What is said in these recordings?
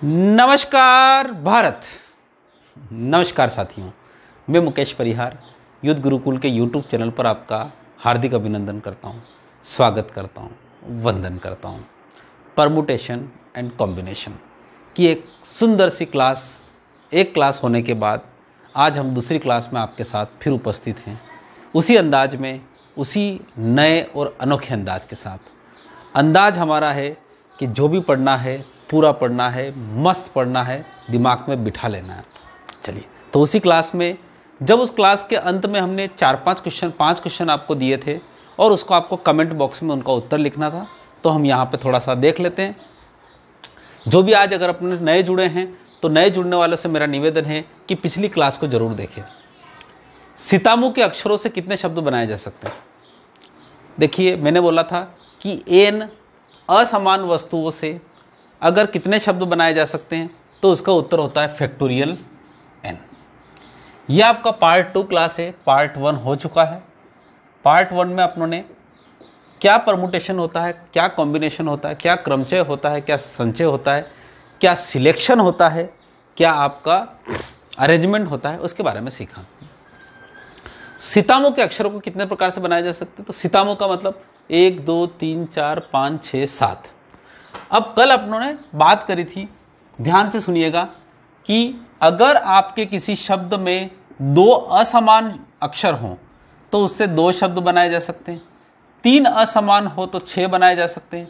नमस्कार भारत। नमस्कार साथियों, मैं मुकेश परिहार युद्ध गुरुकुल के YouTube चैनल पर आपका हार्दिक अभिनंदन करता हूं, स्वागत करता हूं, वंदन करता हूं। परमुटेशन एंड कॉम्बिनेशन की एक सुंदर सी एक क्लास होने के बाद आज हम दूसरी क्लास में आपके साथ फिर उपस्थित हैं, उसी अंदाज में, उसी नए और अनोखे अंदाज के साथ। अंदाज हमारा है कि जो भी पढ़ना है पूरा पढ़ना है, मस्त पढ़ना है, दिमाग में बिठा लेना है। चलिए, तो उसी क्लास में जब उस क्लास के अंत में हमने 5 क्वेश्चन आपको दिए थे और उसको आपको कमेंट बॉक्स में उनका उत्तर लिखना था, तो हम यहाँ पे थोड़ा सा देख लेते हैं। जो भी आज अगर अपने नए जुड़े हैं तो नए जुड़ने वालों से मेरा निवेदन है कि पिछली क्लास को जरूर देखें। सितामू के अक्षरों से कितने शब्द बनाए जा सकते हैं? देखिए, मैंने बोला था कि एन असमान वस्तुओं से अगर कितने शब्द बनाए जा सकते हैं, तो उसका उत्तर होता है फैक्टोरियल एन। यह आपका पार्ट 2 क्लास है। पार्ट 1 हो चुका है। पार्ट 1 में अपनों ने क्या परमुटेशन होता है, क्या कॉम्बिनेशन होता है, क्या क्रमचय होता है, क्या संचय होता है, क्या सिलेक्शन होता है, क्या आपका अरेंजमेंट होता है, उसके बारे में सीखा। सितामू के अक्षरों को कितने प्रकार से बनाया जा सकते हैं? तो सितामू का मतलब 1 2 3 4 5 6 7। अब कल अपनों ने बात करी थी, ध्यान से सुनिएगा, कि अगर आपके किसी शब्द में 2 असमान अक्षर हों तो उससे 2 शब्द बनाए जा सकते हैं। 3 असमान हो तो 6 बनाए जा सकते हैं।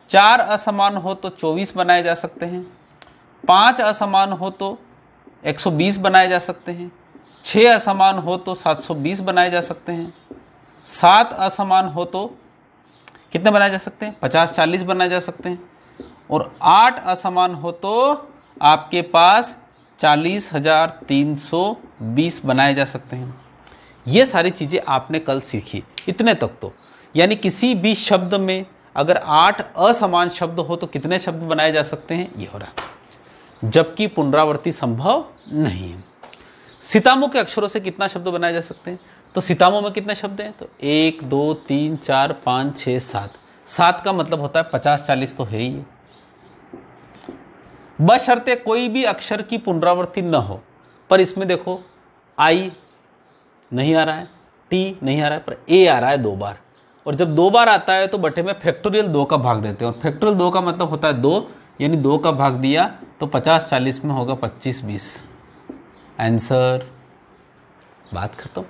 4 असमान हो तो 24 बनाए जा सकते हैं। 5 असमान हो तो 120 बनाए जा सकते हैं। 6 असमान हो तो 720 बनाए जा सकते हैं। 7 असमान हो तो कितने बनाए जा सकते हैं? 50-40 बनाए जा सकते हैं। और 8 असमान हो तो आपके पास 40,320 बनाए जा सकते हैं। ये सारी चीज़ें आपने कल सीखी, इतने तक तो। यानी किसी भी शब्द में अगर 8 असमान शब्द हो तो कितने शब्द बनाए जा सकते हैं, ये हो रहा, जबकि पुनरावृत्ति संभव नहीं है। सितामू के अक्षरों से कितना शब्द बनाए जा सकते हैं? तो सितामू में कितने शब्द हैं? तो 1 2 3 4 5 6 7। 7 का मतलब होता है 50-40 तो है ही। बशर्ते कोई भी अक्षर की पुनरावृत्ति न हो। पर इसमें देखो, आई नहीं आ रहा है, टी नहीं आ रहा है, पर ए आ रहा है 2 बार। और जब 2 बार आता है तो बटे में फैक्टोरियल 2 का भाग देते हैं। और फैक्टोरियल 2 का मतलब होता है 2, यानी 2 का भाग दिया तो 50-40 में होगा 25-20। आंसर, बात खत्म।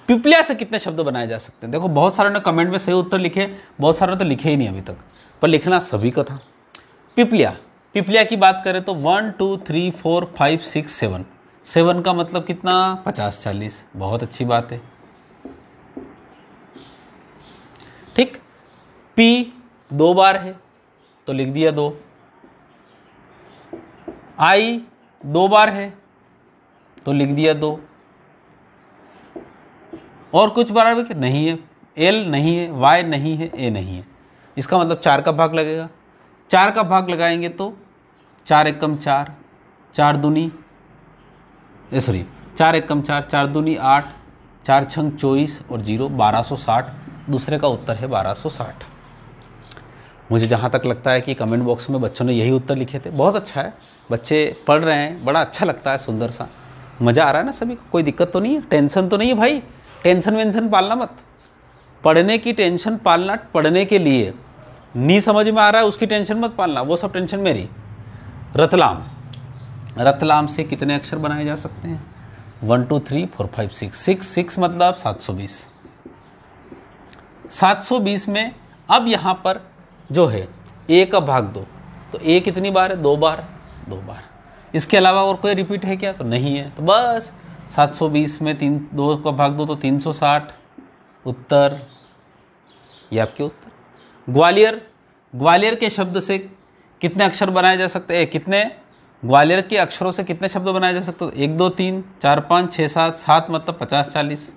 पिपलिया से कितने शब्द बनाए जा सकते हैं? देखो, बहुत सारे ने कमेंट में सही उत्तर लिखे, बहुत सारे ने तो लिखे ही नहीं अभी तक, पर लिखना सभी का था। पिपलिया की बात करें तो 1 2 3 4 5 6 7। 7 का मतलब कितना? 50-40। बहुत अच्छी बात है। ठीक। पी 2 बार है तो लिख दिया 2। आई 2 बार है तो लिख दिया 2। और कुछ बार नहीं है, एल नहीं है, वाई नहीं है, ए नहीं है। इसका मतलब 4 का भाग लगेगा। 4 का भाग लगाएंगे तो 4 एकम 4, 4 दूनी 4 एकम 4, 4 दूनी 8, 4 छंग 24 और 0 1260। दूसरे का उत्तर है 1260। मुझे जहाँ तक लगता है कि कमेंट बॉक्स में बच्चों ने यही उत्तर लिखे थे। बहुत अच्छा है, बच्चे पढ़ रहे हैं, बड़ा अच्छा लगता है, सुंदर सा, मज़ा आ रहा है ना सभी को? कोई दिक्कत तो नहीं है? टेंशन तो नहीं है भाई? टेंशन वेंशन पालना मत। पढ़ने की टेंशन पालना पढ़ने के लिए, नहीं समझ में आ रहा है उसकी टेंशन मत पालना, वो सब टेंशन मेरी। रतलाम से कितने अक्षर बनाए जा सकते हैं? 1 2 3 4 5 6। 6 मतलब 720। 720 में अब यहाँ पर जो है ए का भाग 2, तो ए कितनी बार है? 2 बार। 2 बार। इसके अलावा और कोई रिपीट है क्या? तो नहीं है। तो बस 720 में 2 का भाग 2 तो 360। उत्तर, ये आपके उत्तर। ग्वालियर के शब्द से कितने अक्षर बनाए जा सकते हैं? ग्वालियर के अक्षरों से कितने शब्द बनाए जा सकते हैं? 1 2 3 4 5 6 7। 7 मतलब 50-40।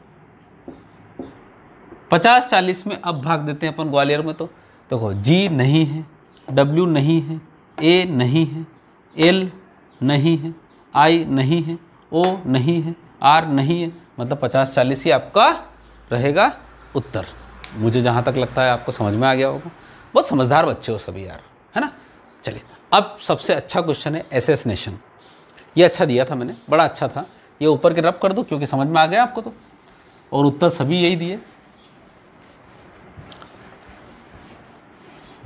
50-40 में अब भाग देते हैं अपन ग्वालियर में। तो देखो, जी नहीं है, डब्ल्यू नहीं है, ए नहीं है, एल नहीं है, आई नहीं है, ओ नहीं है, आर नहीं है, मतलब 50-40 ही आपका रहेगा उत्तर। मुझे जहाँ तक लगता है आपको समझ में आ गया होगा। बहुत समझदार बच्चे हो सभी यार, है ना? चलिए, अब सबसे अच्छा क्वेश्चन है एसेसिनेशन। ये अच्छा दिया था मैंने, बड़ा अच्छा था। ये ऊपर के रब कर दो क्योंकि समझ में आ गया आपको तो, और उत्तर सभी यही दिए।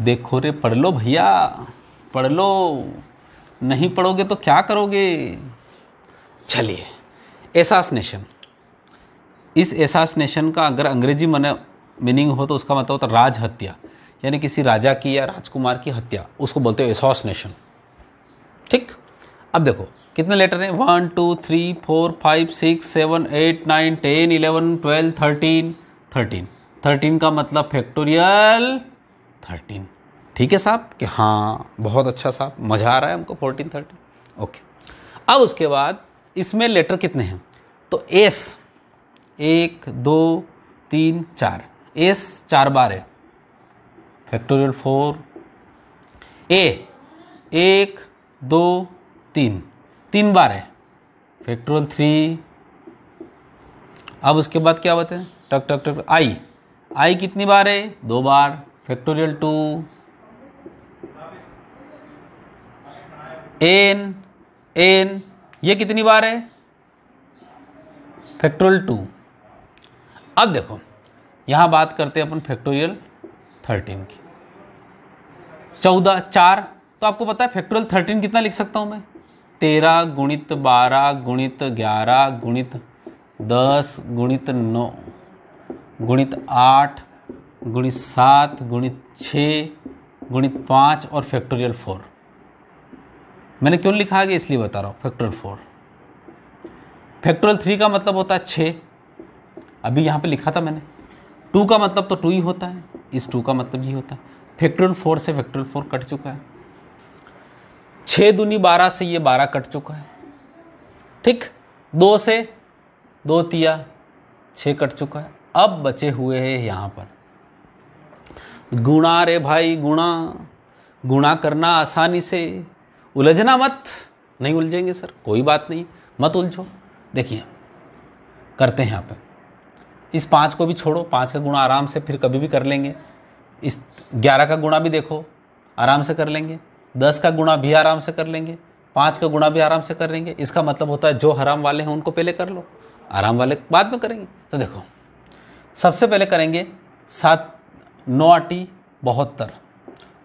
देखो रे, पढ़ लो भैया, पढ़ लो, नहीं पढ़ोगे तो क्या करोगे। चलिए, एसासिनेशन। इस एसासिनेशन का अगर अंग्रेजी मीनिंग हो तो उसका मतलब होता है राज हत्या, यानी किसी राजा की या राजकुमार की हत्या, उसको बोलते हैं एसासिनेशन। ठीक, अब देखो कितने लेटर हैं, 1 2 3 4 5 6 7 8 9 10 11 12 13 13। 13 का मतलब फैक्टोरियल 13। ठीक है साहब कि हाँ, बहुत अच्छा साहब, मज़ा आ रहा है हमको। 14 13, ओके। अब उसके बाद इसमें लेटर कितने हैं, तो एस 1 2 3 4, एस 4 बार है, फैक्टोरियल 4। ए 1 2 3, 3 बार है, फैक्टोरियल 3। अब उसके बाद क्या होते हैं, टक टक टक। आई, आई कितनी बार है, 2 बार, फैक्टोरियल 2। एन, एन ये कितनी बार है, फैक्टोरियल 2। अब देखो यहां बात करते हैं अपन फैक्टोरियल 13 की। 14 4, तो आपको पता है फैक्टोरियल 13 कितना लिख सकता हूं मैं, 13 गुणित 12 गुणित 11 गुणित 10 गुणित 9 गुणित 8 गुणित 7 गुणित 6 गुणित 5 और फैक्टोरियल 4। मैंने क्यों लिखा है इसलिए बता रहा हूँ, फैक्टोरियल 4। फैक्टोरियल 3 का मतलब होता है 6, अभी यहाँ पे लिखा था मैंने। 2 का मतलब तो 2 ही होता है, इस 2 का मतलब ये होता है। फैक्टोरियल 4 से फैक्टोरियल 4 कट चुका है, 6 दूनी 12 से ये 12 कट चुका है। ठीक, 2 से 2 तिया 6 कट चुका है। अब बचे हुए हैं यहाँ पर गुणा। रे भाई गुणा, गुणा करना आसानी से, उलझना मत। नहीं उलझेंगे सर, कोई बात नहीं, मत उलझो। देखिए करते हैं यहाँ पे, इस 5 को भी छोड़ो, 5 का गुणा आराम से फिर कभी भी कर लेंगे। इस 11 का गुणा भी देखो आराम से कर लेंगे, 10 का गुणा भी आराम से कर लेंगे, 5 का गुणा भी आराम से कर लेंगे। इसका मतलब होता है जो हराम वाले हैं उनको पहले कर लो, आराम वाले बाद में करेंगे। तो देखो सबसे पहले करेंगे 7 9 8 72,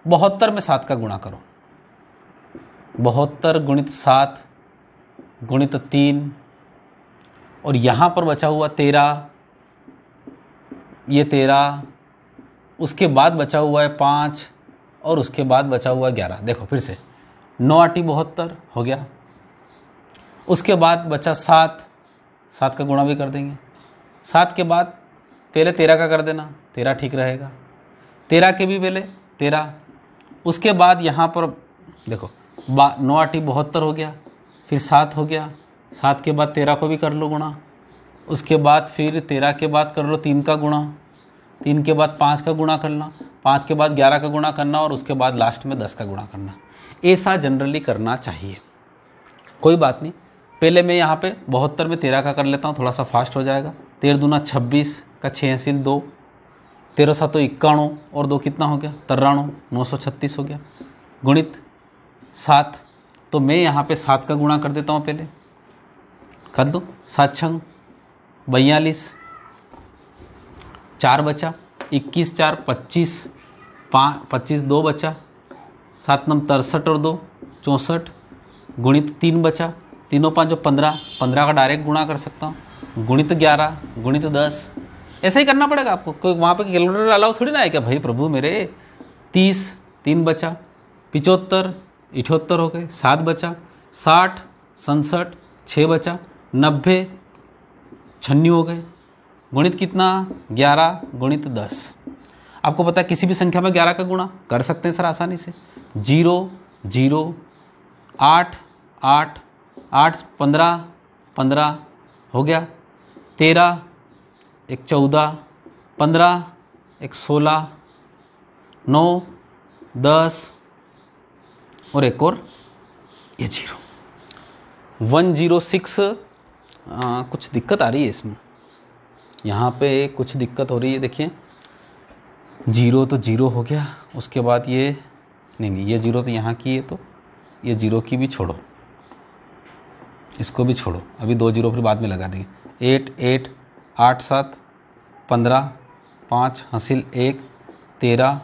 72 में 7 का गुणा करो, 72 गुणित 7 गुणित 3, और यहाँ पर बचा हुआ 13, ये 13, उसके बाद बचा हुआ है 5, और उसके बाद बचा हुआ है 11। देखो फिर से 9 8 72 हो गया, उसके बाद बचा 7, 7 का गुणा भी कर देंगे। 7 के बाद पहले 13 का कर देना, 13 ठीक रहेगा, 13 के भी पहले 13, उसके बाद यहाँ पर देखो 9 8 72 हो गया, फिर 7 हो गया, 7 के बाद 13 को भी कर लो गुणा, उसके बाद फिर 13 के बाद कर लो 3 का गुणा, 3 के बाद 5 का गुणा करना, 5 के बाद 11 का गुणा करना, और उसके बाद लास्ट में 10 का गुणा करना। ऐसा जनरली करना चाहिए, कोई बात नहीं। पहले मैं यहाँ पे 72 में 13 का कर लेता हूँ, थोड़ा सा फास्ट हो जाएगा। 13 दूना 26 का 6 हासिल 2, 13 7 91 और 2 कितना हो गया 93, 936 हो गया, गुणित 7। तो मैं यहाँ पे 7 का गुणा कर देता हूँ, पहले कर दो, 7 6 42, 4 बचा, 21 4 25, 25 2 बचा, 7 9 63 और 2 64, गुणित 3 बचा, 3 5 15, 15 का डायरेक्ट गुणा कर सकता हूँ, गुणित 11 गुणित 10। ऐसा ही करना पड़ेगा आपको, कोई वहाँ पे कैलकुलेटर अलाउ थोड़ी ना है क्या भाई प्रभु मेरे। 30 3 बचा, 75 78 हो गए, 7 बचा, 60 67 6 बचा, 90 96 हो गए, गुणित कितना 11 गुणित 10। आपको पता है किसी भी संख्या में 11 का गुणा कर सकते हैं सर आसानी से। 0 0 8 8 8 15 15 हो गया, 13 1 14 15 1 16 9 10 और एक और ये 0 106। कुछ दिक्कत आ रही है इसमें, यहाँ पे कुछ दिक्कत हो रही है। देखिए 0 तो 0 हो गया, उसके बाद ये नहीं ये 0 तो यहाँ की है, तो ये 0 की भी छोड़ो, इसको भी छोड़ो, अभी 2 0 फिर बाद में लगा देंगे। 8 8 8 7 15 5 हासिल 1 13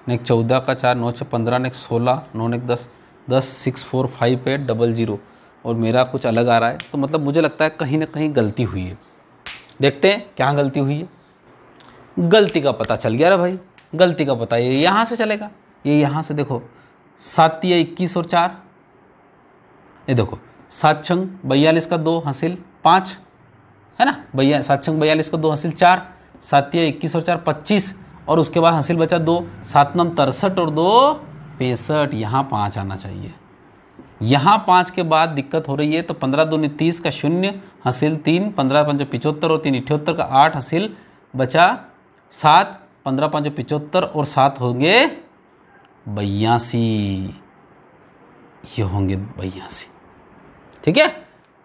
नेक 14 का 4 9 6 15 नेक 16 9 नेक 10 10 6 4 5 8 00 और मेरा कुछ अलग आ रहा है, तो मतलब मुझे लगता है कहीं ना कहीं गलती हुई है। देखते हैं क्या गलती हुई है। गलती का पता चल गया रे भाई, गलती का पता ये यहाँ से चलेगा, ये यहाँ से देखो 7 या 21 और 4, ये देखो 7 छंग 42 का 2 हासिल 5 है ना, 7 छंग 42 का 2 हासिल 4, 7 या 21 और 4 25 और उसके बाद हासिल बचा 2, 7 9 63 और 2 65, यहाँ 5 आना चाहिए। यहाँ 5 के बाद दिक्कत हो रही है, तो 15 2 30 का 0 हासिल 3, 15 5 75 और 3 78 का 8 हासिल बचा 7, 15 5 75 और 7 होंगे 82, ये होंगे 82, ठीक है।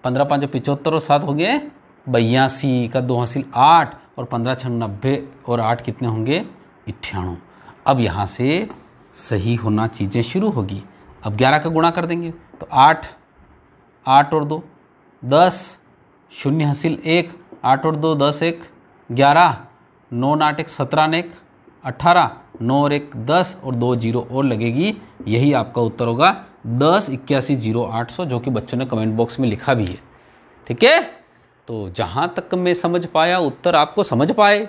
15 5 75 और 7 होंगे 82 का 2 हासिल 8 और 15 6 90 और 8 कितने होंगे 98। अब यहाँ से सही होना चीज़ें शुरू होगी। अब 11 का गुणा कर देंगे तो 8 8 और 2 10 0 हासिल 1 8 और 2 10 1 11 9 8 1 17 1 18 9 और 1 10 और 2 0 और लगेगी, यही आपका उत्तर होगा 10 81 0 800, जो कि बच्चों ने कमेंट बॉक्स में लिखा भी है, ठीक है। तो जहाँ तक मैं समझ पाया उत्तर आपको समझ पाए,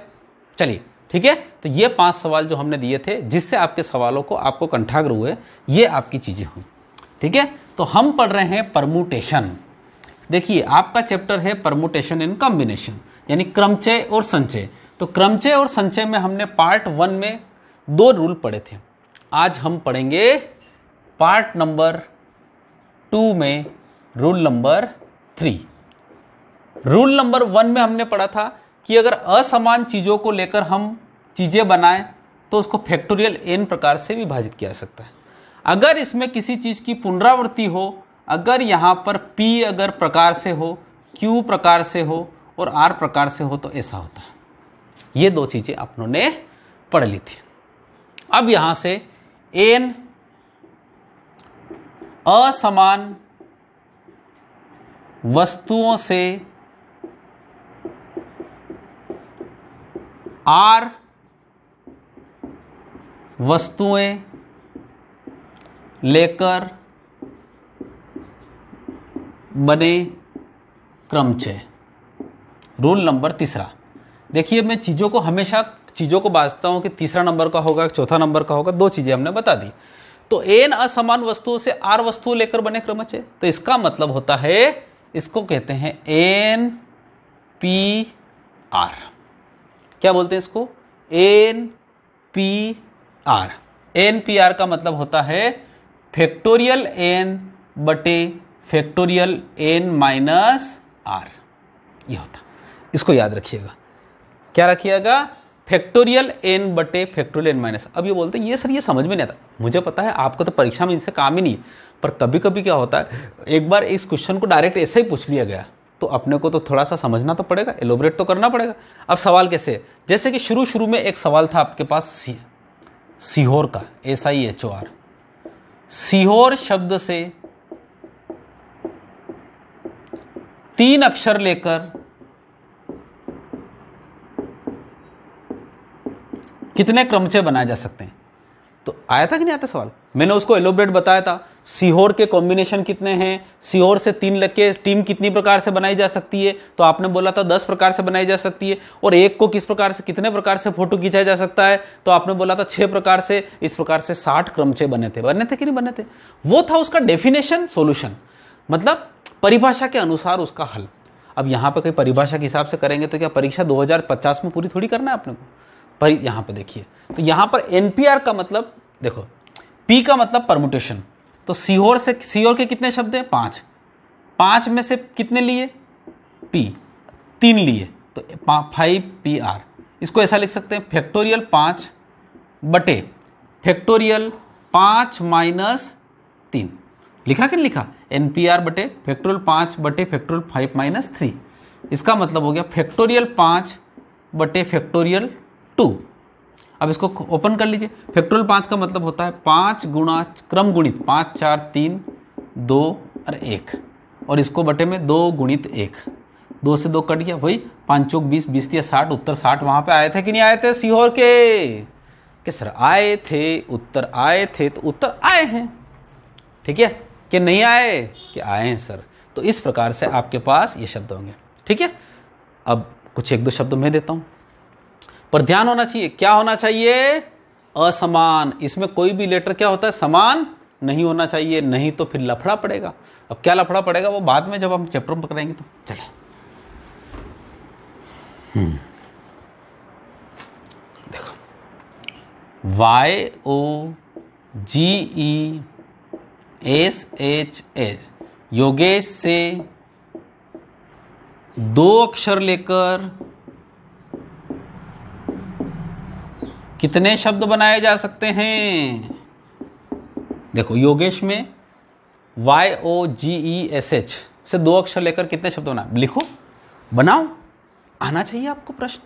चलिए ठीक है। तो ये 5 सवाल जो हमने दिए थे जिससे आपके सवालों को आपको कंठाग्र हुए, ये आपकी चीज़ें हुई, ठीक है। तो हम पढ़ रहे हैं परमुटेशन। देखिए आपका चैप्टर है परमुटेशन इन कॉम्बिनेशन, यानी क्रमचय और संचय। तो क्रमचय और संचय में हमने पार्ट 1 में 2 रूल पढ़े थे, आज हम पढ़ेंगे पार्ट नंबर 2 में रूल नंबर 3। रूल नंबर 1 में हमने पढ़ा था कि अगर असमान चीज़ों को लेकर हम चीज़ें बनाएं तो उसको फैक्टोरियल n प्रकार से विभाजित किया जा सकता है। अगर इसमें किसी चीज़ की पुनरावृत्ति हो, अगर यहाँ पर p अगर प्रकार से हो, q प्रकार से हो और r प्रकार से हो, तो ऐसा होता है। ये 2 चीज़ें अपनों ने पढ़ ली थी। अब यहाँ से n असमान वस्तुओं से r वस्तुएं लेकर बने क्रमचय। Rule number 3। देखिए मैं चीज़ों को हमेशा चीज़ों को बांटता हूं कि तीसरा नंबर का होगा, चौथा नंबर का होगा, 2 चीज़ें हमने बता दी। तो n असमान वस्तुओं से r वस्तुओं लेकर बने क्रमचय, तो इसका मतलब होता है, इसको कहते हैं NPR। क्या बोलते हैं इसको? NPR। NPR का मतलब होता है फैक्टोरियल n बटे फैक्टोरियल n माइनस r, ये होता। इसको याद रखिएगा। क्या रखिएगा? फैक्टोरियल n बटे फैक्टोरियल n माइनस। अब ये बोलते हैं ये सर ये समझ में नहीं आता। मुझे पता है आपको तो परीक्षा में इनसे काम ही नहीं है, पर कभी कभी क्या होता है, एक बार इस क्वेश्चन को डायरेक्ट ऐसे ही पूछ लिया गया तो अपने को तो थोड़ा सा समझना तो पड़ेगा, एलोबरेट तो करना पड़ेगा। अब सवाल कैसे, जैसे कि शुरू में एक सवाल था आपके पास सीहोर का, SIHOR। सीहोर शब्द से 3 अक्षर लेकर कितने क्रमचय बनाए जा सकते हैं? तो आया था कि नहीं आता सवाल? मैंने उसको एलोबरेट बताया था। सीहोर के कॉम्बिनेशन कितने हैं, सीहोर से 3 लेके टीम कितनी प्रकार से बनाई जा सकती है, तो आपने बोला था 10 प्रकार से बनाई जा सकती है। और एक को किस प्रकार से कितने प्रकार से फोटो खींचा जा सकता है, तो आपने बोला था 6 प्रकार से। इस प्रकार से 60 क्रमचय बने थे कि नहीं बने थे? वो था उसका डेफिनेशन सॉल्यूशन, मतलब परिभाषा के अनुसार उसका हल। अब यहाँ पर कोई परिभाषा के हिसाब से करेंगे तो क्या परीक्षा 2050 में पूरी थोड़ी करना है अपने को? पर यहाँ पे देखिए, तो यहाँ पर NPR का मतलब देखो, P का मतलब परमुटेशन। तो सीहोर के कितने शब्द हैं? 5। 5 में से कितने लिए? P 3 लिए, तो 5PR। इसको ऐसा लिख सकते हैं, फैक्टोरियल 5 बटे फैक्टोरियल 5 माइनस 3। लिखा कि नहीं लिखा? NPR बटे फैक्टोरियल 5 बटे फैक्टोरियल 5 माइनस 3। इसका मतलब हो गया फैक्टोरियल 5 बटे फैक्टोरियल 2। अब इसको ओपन कर लीजिए। फैक्टोरियल 5 का मतलब होता है 5 गुणा क्रम गुणित 5 4 3 2 और 1, और इसको बटे में 2 गुणित 1, 2 से 2 कट गया, वही 5 चौक 20, 20 या 60, उत्तर 60 वहाँ पे आए थे कि नहीं आए थे सीहोर के सर आए थे, उत्तर आए थे, तो उत्तर आए हैं, ठीक है, कि नहीं आए कि आए हैं सर। तो इस प्रकार से आपके पास ये शब्द होंगे, ठीक है। अब कुछ एक दो शब्द मैं देता हूं, पर ध्यान होना चाहिए, क्या होना चाहिए, असमान। इसमें कोई भी लेटर क्या होता है, समान नहीं होना चाहिए, नहीं तो फिर लफड़ा पड़ेगा। अब क्या लफड़ा पड़ेगा वो बाद में जब हम चैप्टर में पकड़ेंगे। तो चले देखो, YOGESH, योगेश से 2 अक्षर लेकर कितने शब्द बनाए जा सकते हैं। देखो योगेश में YOGESH से 2 अक्षर लेकर कितने शब्द बनाए, लिखो, बनाओ, आना चाहिए आपको प्रश्न।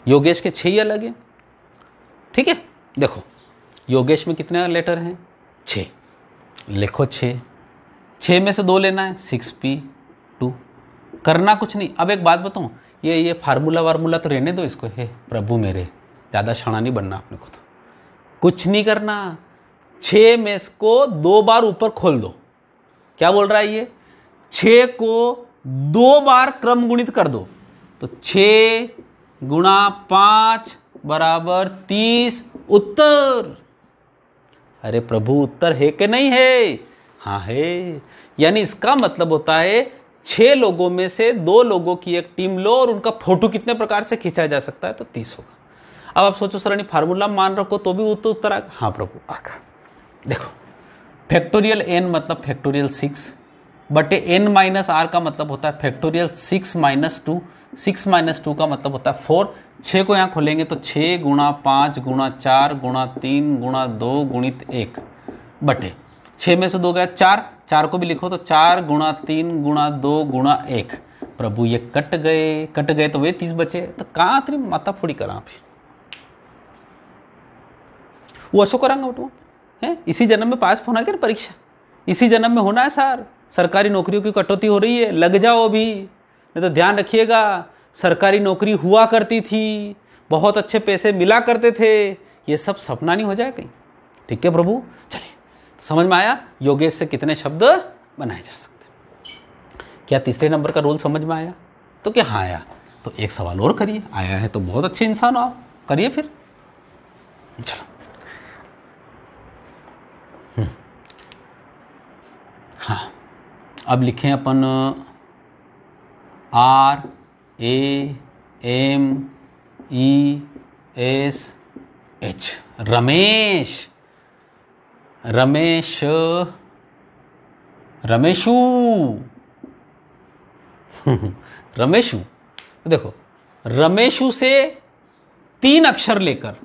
योगेश के 6 ही अलग हैं, ठीक है। देखो योगेश में कितने लेटर हैं, 6, लिखो 6 में से 2 लेना है, 6P2, करना कुछ नहीं। अब एक बात बताऊं, ये फार्मूला वार्मूला तो रहने दो इसको, हे प्रभु मेरे, ज़्यादा शाना नहीं बनना अपने को, तो कुछ नहीं करना। 6 में को 2 बार ऊपर खोल दो, क्या बोल रहा है ये, 6 को 2 बार क्रम गुणित कर दो, तो 6 गुणा 5 बराबर 30, उत्तर। अरे प्रभु उत्तर है कि नहीं है, हाँ है। यानी इसका मतलब होता है 6 लोगों में से 2 लोगों की एक टीम लो और उनका फोटो कितने प्रकार से खींचा जा सकता है, तो 30 होगा। अब आप सोचो सर फार्मूला मान रखो तो भी उत्तर आएगा, हाँ प्रभु आगा। देखो फैक्टोरियल n मतलब फैक्टोरियल 6 बटे n माइनस r का मतलब होता है फैक्टोरियल 6 माइनस 2, 6 माइनस 2 का मतलब होता है 4। 6 को यहाँ खोलेंगे तो 6 गुणा 5 गुणा 4 गुणा 3 गुणा 2 गुणित 1 बटे 6 में से 2 गया 4, 4 को भी लिखो तो 4 गुणा 3 गुणा 2 गुणा 1। प्रभु ये कट गए तो वे 30 बचे, तो कहाँ तेरी माता फोड़ी करा फिर, वो असो करांगा उठो है। इसी जन्म में पास होना क्या परीक्षा, इसी जन्म में होना है सर। सरकारी नौकरियों की कटौती हो रही है, लग जाओ अभी, नहीं तो ध्यान रखिएगा। सरकारी नौकरी हुआ करती थी, बहुत अच्छे पैसे मिला करते थे, ये सब सपना नहीं हो जाए कहीं, ठीक है प्रभु। चलिए समझ में आया योगेश से कितने शब्द बनाए जा सकते। क्या तीसरे नंबर का रोल समझ में आया, तो क्या हाँ आया, तो एक सवाल और करिए, आया है तो बहुत अच्छे इंसान हो आप, करिए फिर। चलो हाँ, अब लिखें अपन RAMESH, रमेश, रमेशू रमेशू। तो देखो रमेशू से 3 अक्षर लेकर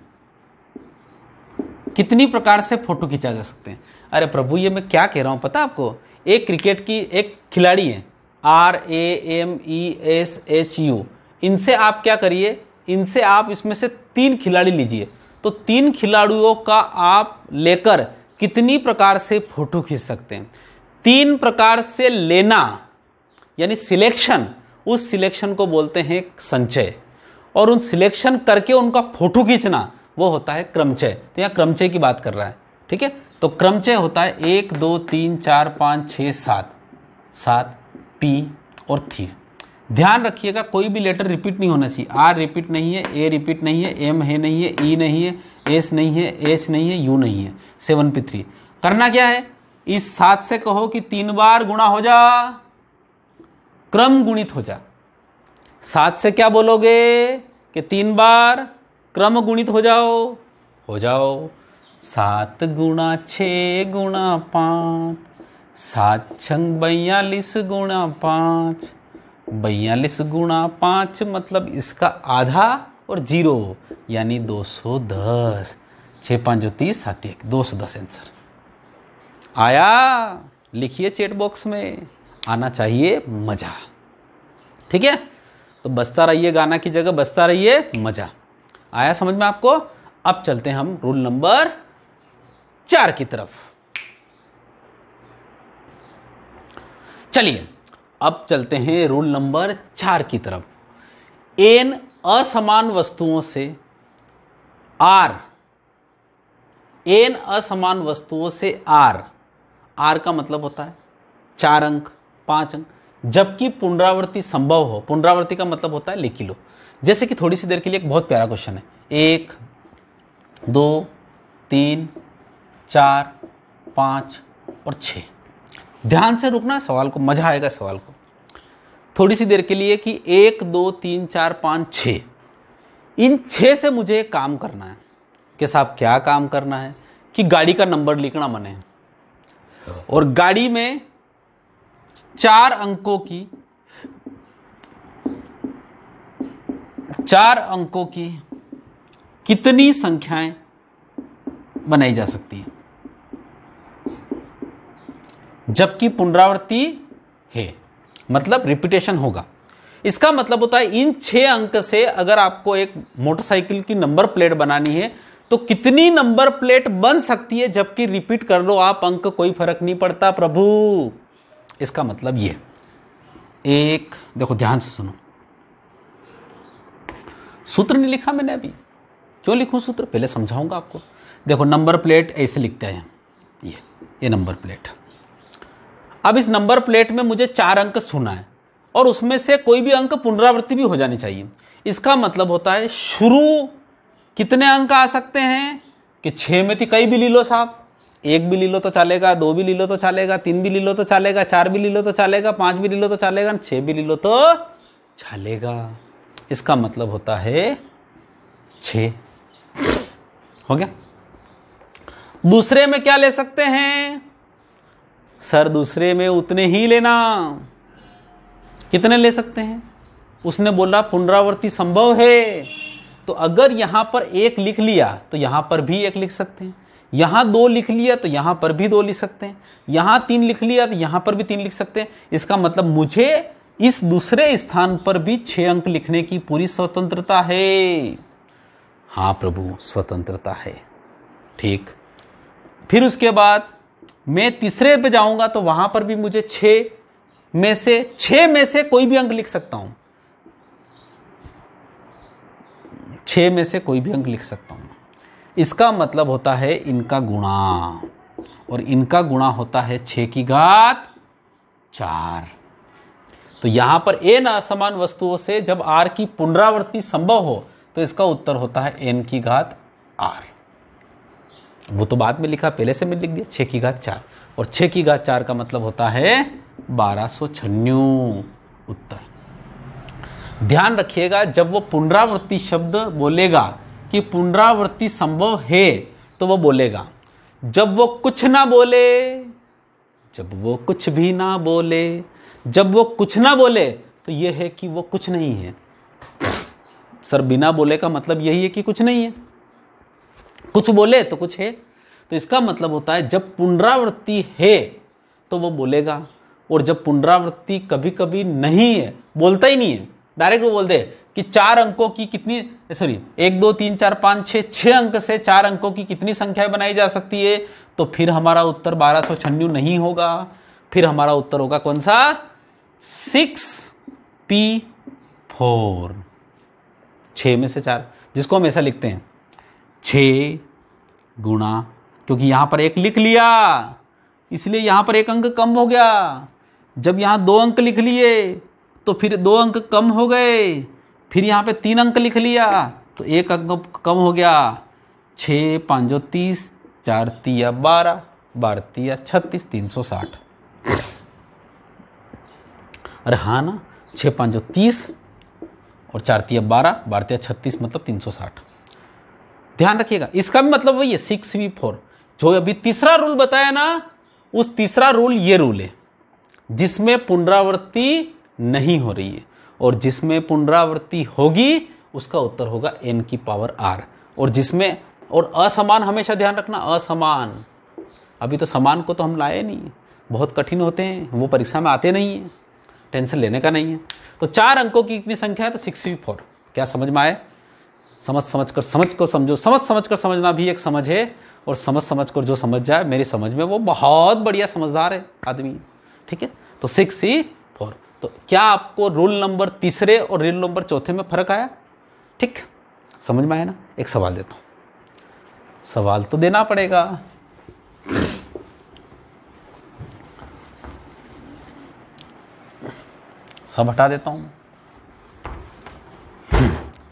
कितनी प्रकार से फोटो खींचा जा सकते हैं। अरे प्रभु ये मैं क्या कह रहा हूँ पता आपको, एक क्रिकेट की एक खिलाड़ी है RAMESHU, इनसे आप क्या करिए, इनसे आप इसमें से 3 खिलाड़ी लीजिए, तो 3 खिलाड़ियों का आप लेकर कितनी प्रकार से फोटो खींच सकते हैं। 3 प्रकार से लेना यानी सिलेक्शन, उस सिलेक्शन को बोलते हैं संचय, और उन सिलेक्शन करके उनका फोटो खींचना वो होता है क्रमचय। तो यहाँ क्रमचय की बात कर रहा है, ठीक है। तो क्रमचय होता है 1 2 3 4 5 6 7, 7 P और 3। ध्यान रखिएगा कोई भी लेटर रिपीट नहीं होना चाहिए। R रिपीट नहीं है, A रिपीट नहीं है, M है नहीं है, E नहीं है, S नहीं है, H नहीं है, U नहीं है। 7P3 करना क्या है, इस 7 से कहो कि 3 बार गुणा हो जा, क्रम गुणित हो जा। 7 से क्या बोलोगे कि 3 बार क्रम गुणित हो जाओ, 7 गुणा 6 गुणा 5, 7 छंग 42 गुणा 5, 42 गुणा 5 मतलब इसका आधा और 0 यानी 210। 6 5 30 7 1 210 आंसर आया। लिखिए चैट बॉक्स में, आना चाहिए मजा, ठीक है। तो बजता रहिए, गाना की जगह बजता रहिए मजा। आया समझ में आपको। अब चलते हैं हम रूल नंबर 4 की तरफ। चलिए अब चलते हैं रूल नंबर 4 की तरफ। एन असमान वस्तुओं से आर, एन असमान वस्तुओं से आर, आर का मतलब होता है 4 अंक 5 अंक, जबकि पुनरावृत्ति संभव हो। पुनरावृत्ति का मतलब होता है लिख लो। जैसे कि थोड़ी सी देर के लिए एक बहुत प्यारा क्वेश्चन है, 1 2 3 4 5 और 6। ध्यान से रुकना सवाल को, मजा आएगा सवाल को। थोड़ी सी देर के लिए कि 1 2 3 4 5 6, इन 6 से मुझे एक काम करना है। कि साहब क्या काम करना है? कि गाड़ी का नंबर लिखना मने है, और गाड़ी में 4 अंकों की कितनी संख्याएं बनाई जा सकती हैं जबकि पुनरावृत्ति है, मतलब रिपीटेशन होगा। इसका मतलब होता है इन 6 अंक से अगर आपको एक मोटरसाइकिल की नंबर प्लेट बनानी है तो कितनी नंबर प्लेट बन सकती है, जबकि रिपीट कर लो आप अंक, कोई फर्क नहीं पड़ता प्रभु। इसका मतलब ये एक, देखो ध्यान से सुनो, सूत्र नहीं लिखा मैंने अभी, क्यों लिखूं सूत्र, पहले समझाऊंगा आपको। देखो नंबर प्लेट ऐसे लिखते हैं, ये नंबर प्लेट। अब इस नंबर प्लेट में मुझे 4 अंक सुना है और उसमें से कोई भी अंक पुनरावृत्ति भी हो जानी चाहिए। इसका मतलब होता है शुरू कितने अंक आ सकते हैं कि 6 में थी, कई भी ले लो साहब, 1 भी ले लो तो चलेगा, 2 भी ले लो तो चलेगा, 3 भी ले लो तो चलेगा, 4 भी ले लो तो चलेगा, 5 भी ले लो तो चलेगा, 6 भी ले लो तो चलेगा। इसका मतलब होता है 6 हो गया। दूसरे में क्या ले सकते हैं सर? दूसरे में उतने ही लेना। कितने ले सकते हैं? उसने बोला पुनरावृत्ति संभव है, तो अगर यहां पर 1 लिख लिया तो यहां पर भी 1 लिख सकते हैं, यहां 2 लिख लिया तो यहां पर भी 2 लिख सकते हैं, यहां 3 लिख लिया तो यहां पर भी 3 लिख सकते हैं। इसका मतलब मुझे इस दूसरे स्थान पर भी 6 अंक लिखने की पूरी स्वतंत्रता है। हाँ प्रभु, स्वतंत्रता है। ठीक, फिर उसके बाद मैं तीसरे पे जाऊंगा तो वहां पर भी मुझे 6 में से कोई भी अंक लिख सकता हूं, 6 में से कोई भी अंक लिख सकता हूं। इसका मतलब होता है इनका गुणा, और इनका गुणा होता है 6 की घात 4। तो यहां पर n असमान वस्तुओं से जब r की पुनरावृत्ति संभव हो तो इसका उत्तर होता है n की घात r। वो तो बाद में लिखा, पहले से मैं लिख दिया 6 की घात 4, और 6 की घात 4 का मतलब होता है 1296 उत्तर। ध्यान रखिएगा, जब वो पुनरावृत्ति शब्द बोलेगा कि पुनरावृत्ति संभव है तो वो बोलेगा। जब वो कुछ ना बोले, जब वो कुछ भी ना बोले, जब वो कुछ ना बोले तो ये है कि वो कुछ नहीं है। सर बिना बोले का मतलब यही है कि कुछ नहीं है, कुछ बोले तो कुछ है। तो इसका मतलब होता है जब पुनरावृत्ति है तो वो बोलेगा, और जब पुनरावृत्ति कभी कभी नहीं है, बोलता ही नहीं है, डायरेक्ट वो बोल दे कि 4 अंकों की कितनी, 1 2 3 4 5 6 अंक से 4 अंकों की कितनी संख्याएं बनाई जा सकती है, तो फिर हमारा उत्तर 1296 नहीं होगा, फिर हमारा उत्तर होगा कौन सा? 6p4, 6 में से 4, जिसको हम ऐसा लिखते हैं 6 गुणा, क्योंकि यहां पर 1 लिख लिया इसलिए यहां पर 1 अंक कम हो गया। जब यहां 2 अंक लिख लिए तो फिर 2 अंक कम हो गए, फिर यहां पे 3 अंक लिख लिया तो 1 अंक कम हो गया। 6 5 30, 4 तिया 12, 12 तिया 36, 360। अरे हाँ ना, 6 5 30 और 4 तिया 12, 12 तिया 36 मतलब 360। ध्यान रखिएगा, इसका भी मतलब वही है 6v4। जो अभी तीसरा रूल बताया ना, उस तीसरा रूल ये रूल है जिसमें पुनरावृत्ति नहीं हो रही है, और जिसमें पुनरावृत्ति होगी उसका उत्तर होगा n की पावर r। और जिसमें, और असमान हमेशा ध्यान रखना, असमान। अभी तो समान को तो हम लाए नहीं है, बहुत कठिन होते हैं, वो परीक्षा में आते नहीं हैं, टेंशन लेने का नहीं है। तो 4 अंकों की कितनी संख्या है? तो 6v4। क्या समझ में आए? समझ समझ कर समझ को समझो, समझ समझ कर समझना भी एक समझ है, और समझ समझ कर जो समझ जाए मेरी समझ में वो बहुत बढ़िया समझदार है आदमी। ठीक है, तो 6C4। तो क्या आपको रूल नंबर तीसरे और रूल नंबर चौथे में फर्क आया? ठीक, समझ में आया ना? एक सवाल देता हूं, सवाल तो देना पड़ेगा। सब हटा देता हूं।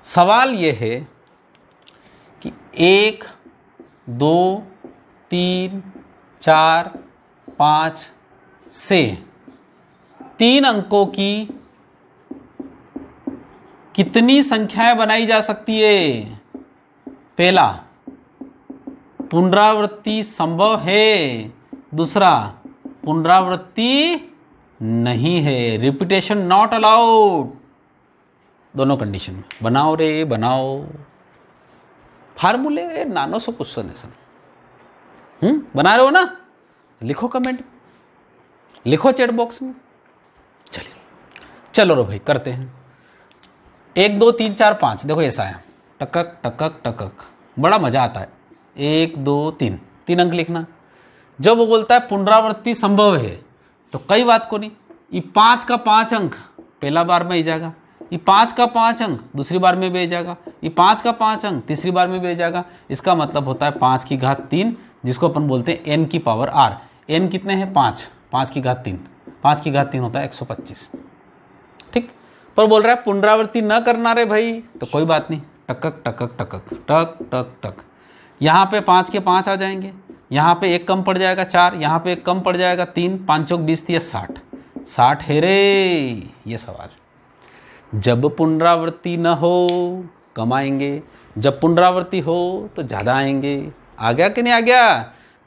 सवाल यह है कि 1, 2, 3, 4, 5 से 3 अंकों की कितनी संख्याएं बनाई जा सकती है? पहला, पुनरावृत्ति संभव है। दूसरा, पुनरावृत्ति नहीं है, रिपीटेशन नॉट अलाउड। दोनों कंडीशन में बनाओ रे बनाओ। फार्मूले नानो सो क्वेश्चन है। बना रहे हो ना? लिखो कमेंट, लिखो चैट बॉक्स में। चलिए चलो रो भाई करते हैं। 1, 2, 3, 4, 5 देखो ऐसा है, टकक टकक टकक, बड़ा मजा आता है। 1, 2, 3, 3 अंक लिखना। जब वो बोलता है पुनरावृत्ति संभव है तो कई बात को नहीं, ये 5 का 5 अंक पहला बार में ही जाएगा, ये 5 का 5 अंक दूसरी बार में भी जाएगा, ये 5 का 5 अंक तीसरी बार में भी जाएगा। इसका मतलब होता है 5 की घात 3, जिसको अपन बोलते हैं n की पावर r। n कितने हैं? 5, 5 की घात 3, 5 की घात 3 होता है 125। ठीक, पर बोल रहा है पुनरावृत्ति न करना रे भाई, तो कोई बात नहीं, टकक टकक टकक टक टक टक। यहाँ पे 5 के 5 आ जाएंगे, यहाँ पे 1 कम पड़ जाएगा 4, यहाँ पे 1 कम पड़ जाएगा 3, 5 चौक 20 थी 60, 60 है रे। ये सवाल, जब पुनरावृत्ति न हो कम आएंगे, जब पुनरावृत्ति हो तो ज़्यादा आएंगे। आ गया कि नहीं आ गया?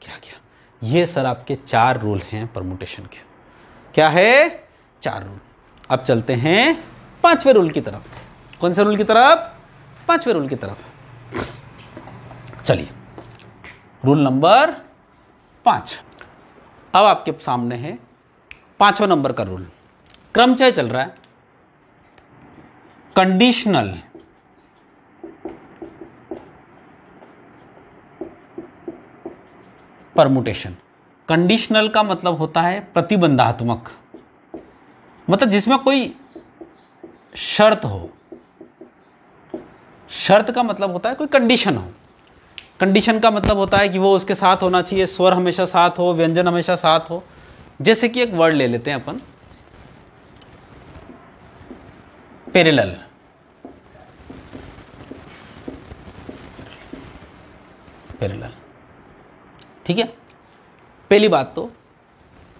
क्या क्या? ये सर आपके 4 रूल हैं परमुटेशन के। क्या है? 4 रूल। अब चलते हैं 5वें रूल की तरफ। कौन से रूल की तरफ? 5वें रूल की तरफ। चलिए, रूल नंबर 5। अब आपके सामने है 5वां नंबर का रूल। क्रमचय चल रहा है, कंडीशनल परमुटेशन। कंडीशनल का मतलब होता है प्रतिबंधात्मक, मतलब जिसमें कोई शर्त हो। शर्त का मतलब होता है कोई कंडीशन हो। कंडीशन का मतलब होता है कि वो उसके साथ होना चाहिए, स्वर हमेशा साथ हो, व्यंजन हमेशा साथ हो। जैसे कि एक वर्ड ले लेते हैं अपन, पैरेलल। पैरेलल, ठीक है। पहली बात तो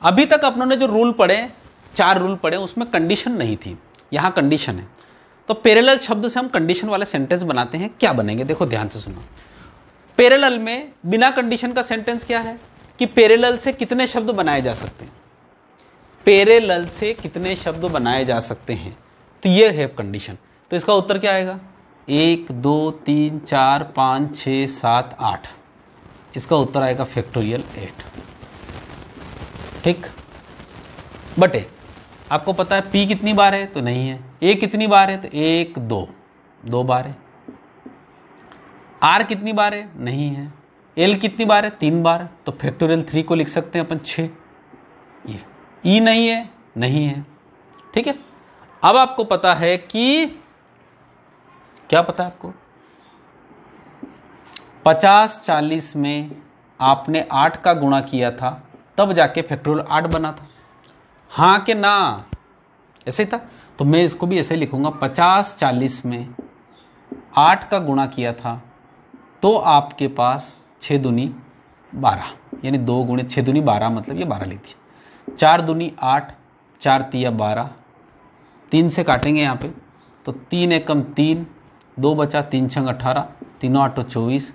अभी तक अपनों ने जो रूल पढ़े, 4 रूल पढ़े, उसमें कंडीशन नहीं थी, यहां कंडीशन है। तो पैरेलल शब्द से हम कंडीशन वाले सेंटेंस बनाते हैं। क्या बनेंगे? देखो ध्यान से सुनो। पैरेलल में बिना कंडीशन का सेंटेंस क्या है कि पैरेलल से कितने शब्द बनाए जा सकते हैं। पैरेलल से कितने शब्द बनाए जा सकते हैं, तो ये है कंडीशन। तो इसका उत्तर क्या आएगा? 1, 2, 3, 4, 5, 6, 7, 8। इसका उत्तर आएगा फैक्टोरियल 8। ठीक, बटे आपको पता है P कितनी बार है? तो नहीं है। A कितनी बार है? तो 1, 2, 2 बार है। R कितनी बार है? नहीं है। L कितनी बार है? 3 बार। तो फैक्टोरियल 3 को लिख सकते हैं अपन 6। ये E नहीं है? नहीं है। ठीक है, अब आपको पता है कि क्या पता है आपको? 50-40 में आपने 8 का गुणा किया था, तब जाके फैक्टोरियल 8 बना था। हाँ कि ना? ऐसे ही था। तो मैं इसको भी ऐसे लिखूंगा, 50-40 में 8 का गुणा किया था तो आपके पास 6 दूनी 12, यानी 2 गुणे 6 दूनी 12, मतलब ये 12 लिख दिया। 4 दूनी 8, 4 तिया 12, 3 से काटेंगे यहाँ पे, तो 3 एकम 3, 2 बचा, 3 छंग 18, 3 8 24,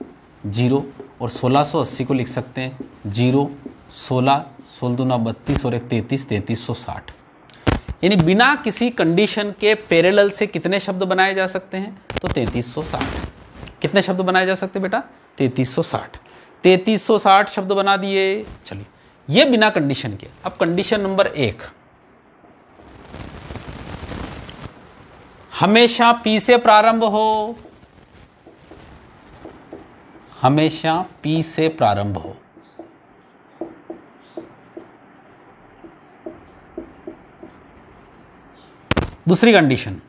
0 और 1680 को लिख सकते हैं 0, 16, 16 दूना 32 और 1 33, 3360। यानी बिना किसी कंडीशन के पैरेलल से कितने शब्द बनाए जा सकते हैं? तो 3360। कितने शब्द बनाए जा सकते बेटा? 3360। 3360 शब्द बना दिए। चलिए, ये बिना कंडीशन के। अब कंडीशन नंबर 1, हमेशा P से प्रारंभ हो, हमेशा पी से प्रारंभ हो। दूसरी कंडीशन,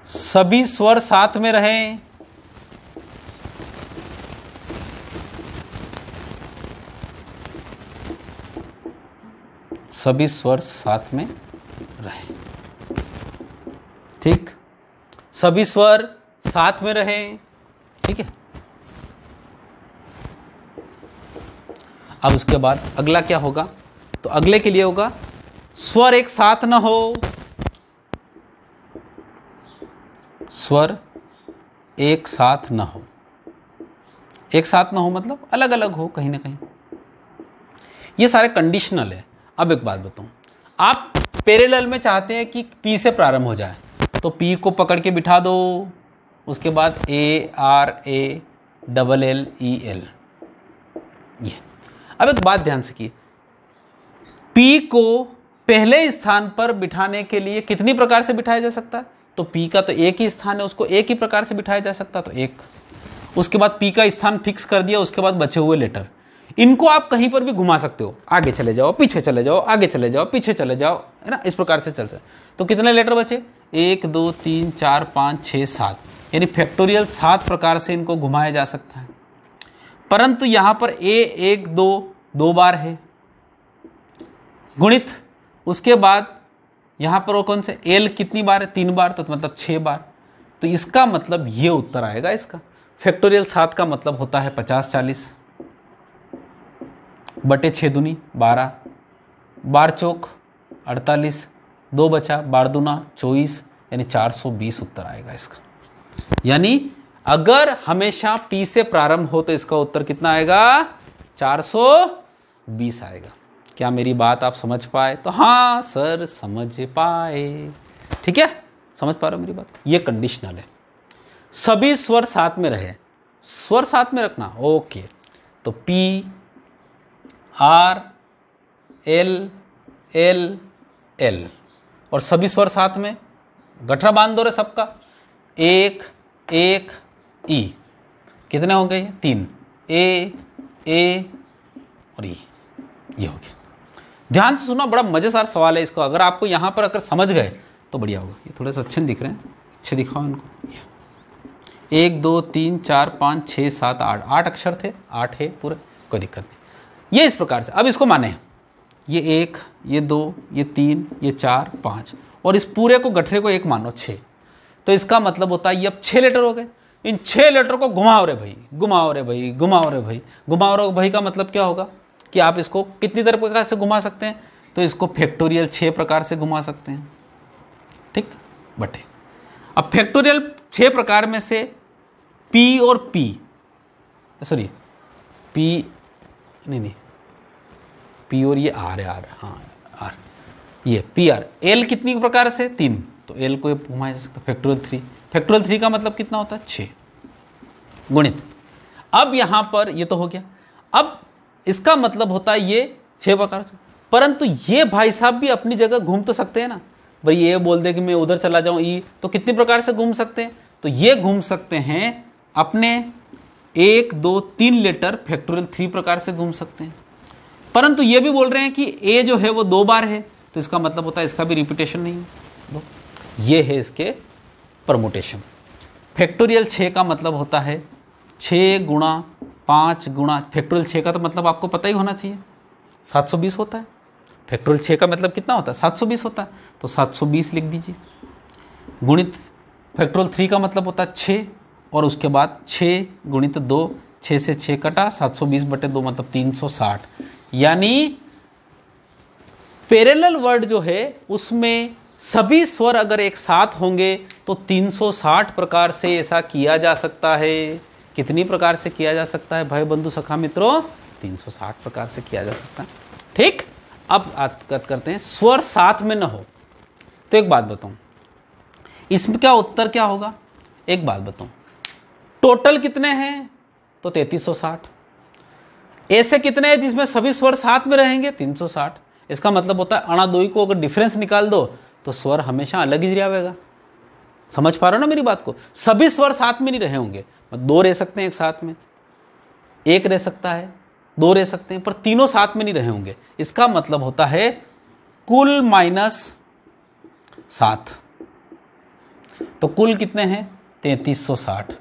सभी स्वर साथ में रहें। सभी स्वर साथ में रहें। ठीक, सभी स्वर साथ में रहें। ठीक है। अब उसके बाद अगला क्या होगा, तो अगले के लिए होगा स्वर एक साथ न हो। स्वर एक साथ न हो। एक साथ न हो मतलब अलग अलग हो कहीं ना कहीं। ये सारे कंडीशनल है। अब एक बात बताऊं, आप पैरेलल में चाहते हैं कि पी से प्रारंभ हो जाए, तो पी को पकड़ के बिठा दो, उसके बाद A R A double L E L. ये अब एक बात ध्यान से की, पी को पहले स्थान पर बिठाने के लिए कितनी प्रकार से बिठाया जा सकता है, तो पी का तो एक ही स्थान है, उसको एक ही प्रकार से बिठाया जा सकता, तो एक। उसके बाद पी का स्थान फिक्स कर दिया, उसके बाद बचे हुए लेटर, इनको आप कहीं पर भी घुमा सकते हो, आगे चले जाओ पीछे चले जाओ, आगे चले जाओ पीछे चले जाओ, है ना, इस प्रकार से चल सकते। तो कितने लेटर बचे, 1 2 3 4 5 6 7, यानी फैक्टोरियल 7 प्रकार से इनको घुमाया जा सकता है। परंतु यहां पर ए 1 2 2 बार है गुणित, उसके बाद यहां पर वो कौन से एल कितनी बार है, 3 बार, तो मतलब 6 बार। तो इसका मतलब ये उत्तर आएगा इसका। फैक्टोरियल 7 का मतलब होता है 50 40 बटे 6 दूनी 12, बार चौक 48, 2 बचा, बार दूना 24, यानी 420 उत्तर आएगा इसका। यानी अगर हमेशा पी से प्रारंभ हो तो इसका उत्तर कितना आएगा, 420 आएगा। क्या मेरी बात आप समझ पाए, तो हाँ सर समझ पाए। ठीक है, समझ पा रहे हो मेरी बात। ये कंडीशनल है, सभी स्वर साथ में रहे, स्वर साथ में रखना, ओके। तो P R L L L, और सभी स्वर साथ में, गठरा बांध दो रे सबका, 1 1 ई, कितने हो गए, 3, ए और ई, ये हो गया। ध्यान से सुना, बड़ा मजेदार सवाल है इसको, अगर आपको यहां पर अगर समझ गए तो बढ़िया होगा। ये थोड़े से अच्छे दिख रहे हैं, अच्छे दिखाओ इनको। 1 2 3 4 5 6 7 8, 8 अक्षर थे, 8 है पूरे, कोई दिक्कत नहीं। ये इस प्रकार से, अब इसको माने, ये 1 ये 2 ये 3 ये 4 5, और इस पूरे को गठरे को 1 मानो 6, तो इसका मतलब होता है ये अब 6 लेटर हो गए। इन 6 लेटर को घुमाओ रे भाई, घुमाओ रे भाई, घुमाओ रे भाई, घुमाओ रे भाई का मतलब क्या होगा कि आप इसको कितनी तरह प्रकार से घुमा सकते हैं, तो इसको फैक्टोरियल 6 प्रकार से घुमा सकते हैं। ठीक, बटे अब फैक्टोरियल 6 प्रकार में से पी और पी, सॉरी पी नहीं पी और ये आर है, आर, हाँ आर, ये पी आर एल कितनी प्रकार से, 3, तो एल को घुमाया जा सकता है फैक्टोरियल 3। फैक्टोरियल 3 का मतलब कितना होता है, 6 गुणित। अब यहां पर ये तो हो गया, अब इसका मतलब होता है ये 6 प्रकार से, परंतु ये भाई साहब भी अपनी जगह घूम तो सकते हैं ना भाई। ये बोल दे कि मैं उधर चला जाऊं ई, तो कितनी प्रकार से घूम सकते हैं, तो ये घूम सकते हैं अपने 1 2 3 लेटर फैक्टोरियल 3 प्रकार से घूम सकते हैं। परंतु ये भी बोल रहे हैं कि ए जो है वो 2 बार है, तो इसका मतलब होता है इसका भी रिपीटेशन नहीं है। ये है इसके परमुटेशन। फैक्टोरियल 6 का मतलब होता है 6 गुणा 5 गुणा, फैक्टोरियल 6 का तो मतलब आपको पता ही होना चाहिए 720 होता है। फैक्टोरियल 6 का मतलब कितना होता है, 720 होता है, तो 720 लिख दीजिए गुणित फैक्टोरियल 3 का मतलब होता है 6, और उसके बाद 6 गुणित 2, 6 से 6 कटा, 720 बटे 2 मतलब 360। यानी पैरेलल वर्ड जो है उसमें सभी स्वर अगर एक साथ होंगे तो 360 प्रकार से ऐसा किया जा सकता है। कितनी प्रकार से किया जा सकता है भाई बंधु सखा मित्रों, 360 प्रकार से किया जा सकता है। ठीक, अब बात करते हैं स्वर साथ में न हो। तो एक बात बताऊं, इसमें क्या उत्तर क्या होगा, एक बात बताऊं, टोटल कितने हैं, तो 3360। ऐसे कितने हैं जिसमें सभी स्वर साथ में रहेंगे, 360। इसका मतलब होता है अणा दोई को अगर डिफरेंस निकाल दो तो स्वर हमेशा अलग ही रहेगा। समझ पा रहे हो ना मेरी बात को? सभी स्वर साथ में नहीं रहे होंगे, दो रह सकते हैं एक साथ में, एक रह सकता है, दो रह सकते हैं, पर तीनों साथ में नहीं रहे होंगे। इसका मतलब होता है कुल -7। तो कुल कितने हैं? 3360।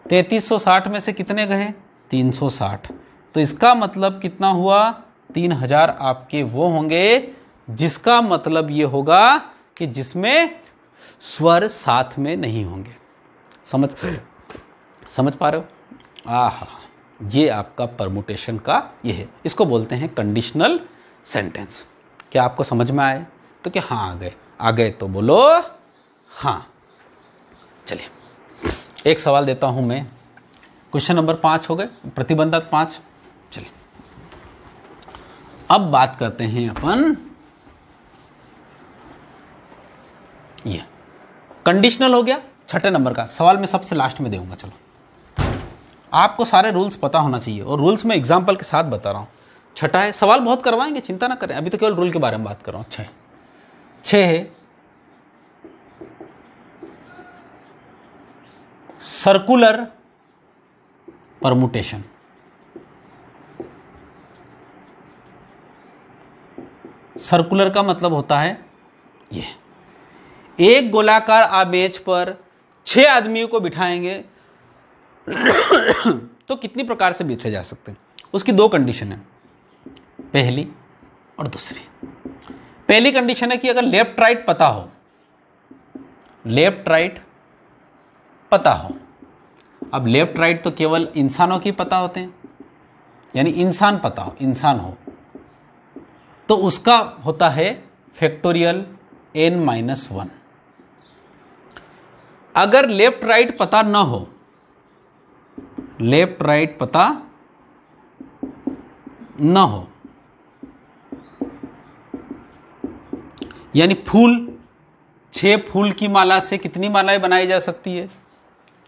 3360 में से कितने गए? 360। तो इसका मतलब कितना हुआ? 3000 आपके वो होंगे, जिसका मतलब ये होगा कि जिसमें स्वर साथ में नहीं होंगे। समझ पा रहे हो? आहा, ये आपका परमुटेशन का ये है, इसको बोलते हैं कंडीशनल सेंटेंस। क्या आपको समझ में आए? तो क्या हाँ आ गए तो बोलो हाँ। चलिए एक सवाल देता हूं मैं। क्वेश्चन नंबर 5 हो गए, प्रतिबंधक 5। चलिए अब बात करते हैं अपन, ये कंडीशनल हो गया। छठे नंबर का सवाल मैं सबसे लास्ट में दूंगा। चलो, आपको सारे रूल्स पता होना चाहिए, और रूल्स में एग्जाम्पल के साथ बता रहा हूं। छठा है, सवाल बहुत करवाएंगे, चिंता ना करें, अभी तो केवल रूल के बारे में बात कर रहा हूं। 6 है सर्कुलर परमुटेशन। सर्कुलर का मतलब होता है ये, एक गोलाकार आमेज पर 6 आदमियों को बिठाएंगे तो कितनी प्रकार से बिठे जा सकते हैं? उसकी 2 कंडीशन है, पहली और दूसरी। पहली कंडीशन है कि अगर लेफ्ट राइट पता हो, लेफ्ट राइट पता हो। अब लेफ्ट राइट तो केवल इंसानों की पता होते हैं, यानी इंसान पता हो, इंसान हो, तो उसका होता है फैक्टोरियल n-1। अगर लेफ्ट राइट पता ना हो, लेफ्ट राइट पता ना हो, यानी फूल, 6 फूल की माला से कितनी मालाएं बनाई जा सकती है?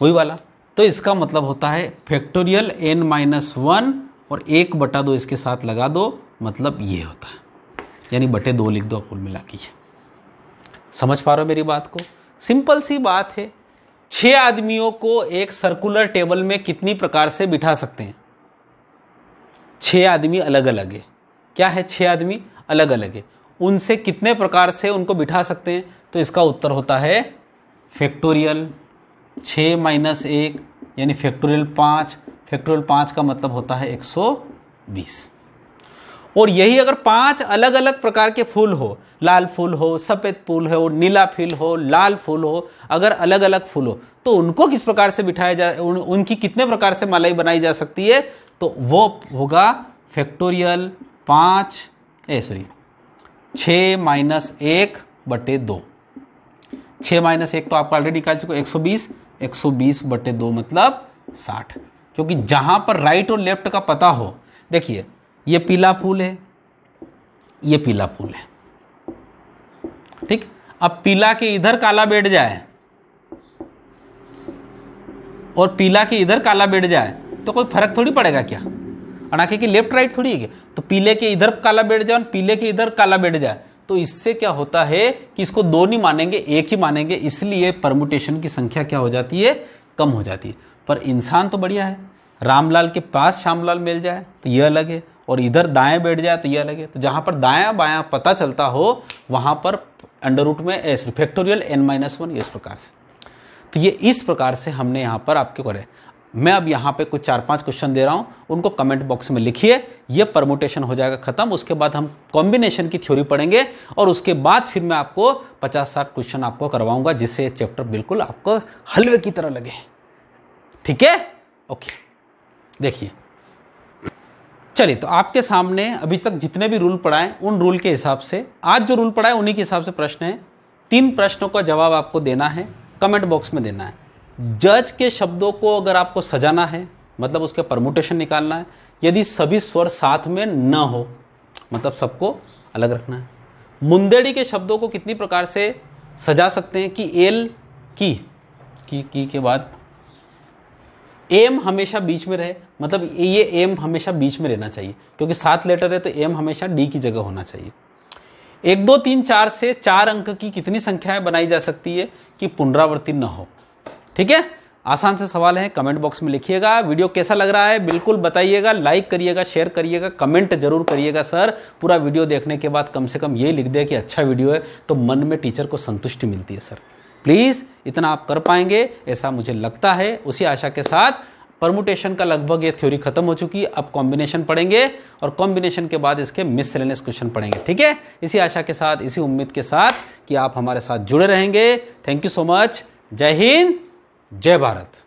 वही वाला। तो इसका मतलब होता है फैक्टोरियल n-1 और 1/2 इसके साथ लगा दो, मतलब ये होता है, यानी बटे 2 लिख दो कुल मिला के। समझ पा रहे हो मेरी बात को? सिंपल सी बात है। 6 आदमियों को एक सर्कुलर टेबल में कितनी प्रकार से बिठा सकते हैं? 6 आदमी अलग अलग है। क्या है? 6 आदमी अलग अलग है, उनसे कितने प्रकार से उनको बिठा सकते हैं? तो इसका उत्तर होता है फैक्टोरियल 6 - 1 यानी फैक्टोरियल 5। फैक्टोरियल 5 का मतलब होता है 120। और यही अगर 5 अलग अलग प्रकार के फूल हो, लाल फूल हो, सफ़ेद फूल हो, नीला फूल हो, लाल फूल हो, अगर अलग अलग फूल हो, तो उनको किस प्रकार से बिठाया जा, उनकी कितने प्रकार से मालाएं बनाई जा सकती है? तो वो होगा फैक्टोरियल 6 - 1/2। 6 - 1 तो आपको ऑलरेडी निकाल चुके, 120। 120/2 मतलब 60। क्योंकि जहां पर राइट और लेफ्ट का पता हो, देखिए ये पीला फूल है, ये पीला फूल है, ठीक। अब पीला के इधर काला बैठ जाए और पीला के इधर काला बैठ जाए तो कोई फर्क थोड़ी पड़ेगा क्या? अनाखे की लेफ्ट राइट थोड़ी है। तो पीले के इधर काला बैठ जाए और पीले के इधर काला बैठ जाए, तो इससे क्या होता है कि इसको 2 नहीं मानेंगे, 1 ही मानेंगे। इसलिए परमुटेशन की संख्या क्या हो जाती है? कम हो जाती है। पर इंसान तो बढ़िया है, रामलाल के पास श्यामलाल मिल जाए तो ये अलग है, और इधर दाएं बैठ जाए तो ये अलग है। तो जहां पर दायां बायां पता चलता हो, वहां पर अंडर रूट में फैक्टोरियल n-1 इस प्रकार से। तो ये इस प्रकार से हमने यहाँ पर आपके करे। मैं अब यहाँ पे कुछ 4-5 क्वेश्चन दे रहा हूँ, उनको कमेंट बॉक्स में लिखिए। ये परमुटेशन हो जाएगा खत्म। उसके बाद हम कॉम्बिनेशन की थ्योरी पढ़ेंगे, और उसके बाद फिर मैं आपको 50-60 क्वेश्चन आपको करवाऊंगा, जिससे चैप्टर बिल्कुल आपको हलवे की तरह लगे। ठीक है? ओके, देखिए चलिए, तो आपके सामने अभी तक जितने भी रूल पढ़ाए, उन रूल के हिसाब से आज जो रूल पढ़ाए उन्हीं के हिसाब से प्रश्न है। 3 प्रश्नों का जवाब आपको देना है, कमेंट बॉक्स में देना है। जज के शब्दों को अगर आपको सजाना है, मतलब उसके परमुटेशन निकालना है। यदि सभी स्वर साथ में न हो, मतलब सबको अलग रखना है। मुंदेड़ी के शब्दों को कितनी प्रकार से सजा सकते हैं कि एल की के बाद एम हमेशा बीच में रहे, मतलब ये एम हमेशा बीच में रहना चाहिए, क्योंकि 7 लेटर है तो एम हमेशा डी की जगह होना चाहिए। 1 2 3 4 से 4 अंक की कितनी संख्याएं बनाई जा सकती है कि पुनरावृत्ति न हो? ठीक है, आसान से सवाल है, कमेंट बॉक्स में लिखिएगा। वीडियो कैसा लग रहा है बिल्कुल बताइएगा, लाइक करिएगा, शेयर करिएगा, कमेंट जरूर करिएगा। सर पूरा वीडियो देखने के बाद कम से कम ये लिख दे कि अच्छा वीडियो है, तो मन में टीचर को संतुष्टि मिलती है। सर प्लीज़ इतना आप कर पाएंगे ऐसा मुझे लगता है। उसी आशा के साथ परमुटेशन का लगभग ये थ्योरी खत्म हो चुकी है, अब कॉम्बिनेशन पढ़ेंगे और कॉम्बिनेशन के बाद इसके मिसलेनियस क्वेश्चन पढ़ेंगे। ठीक है, इसी आशा के साथ, इसी उम्मीद के साथ कि आप हमारे साथ जुड़े रहेंगे। Thank you so much. जय हिंद, जय भारत।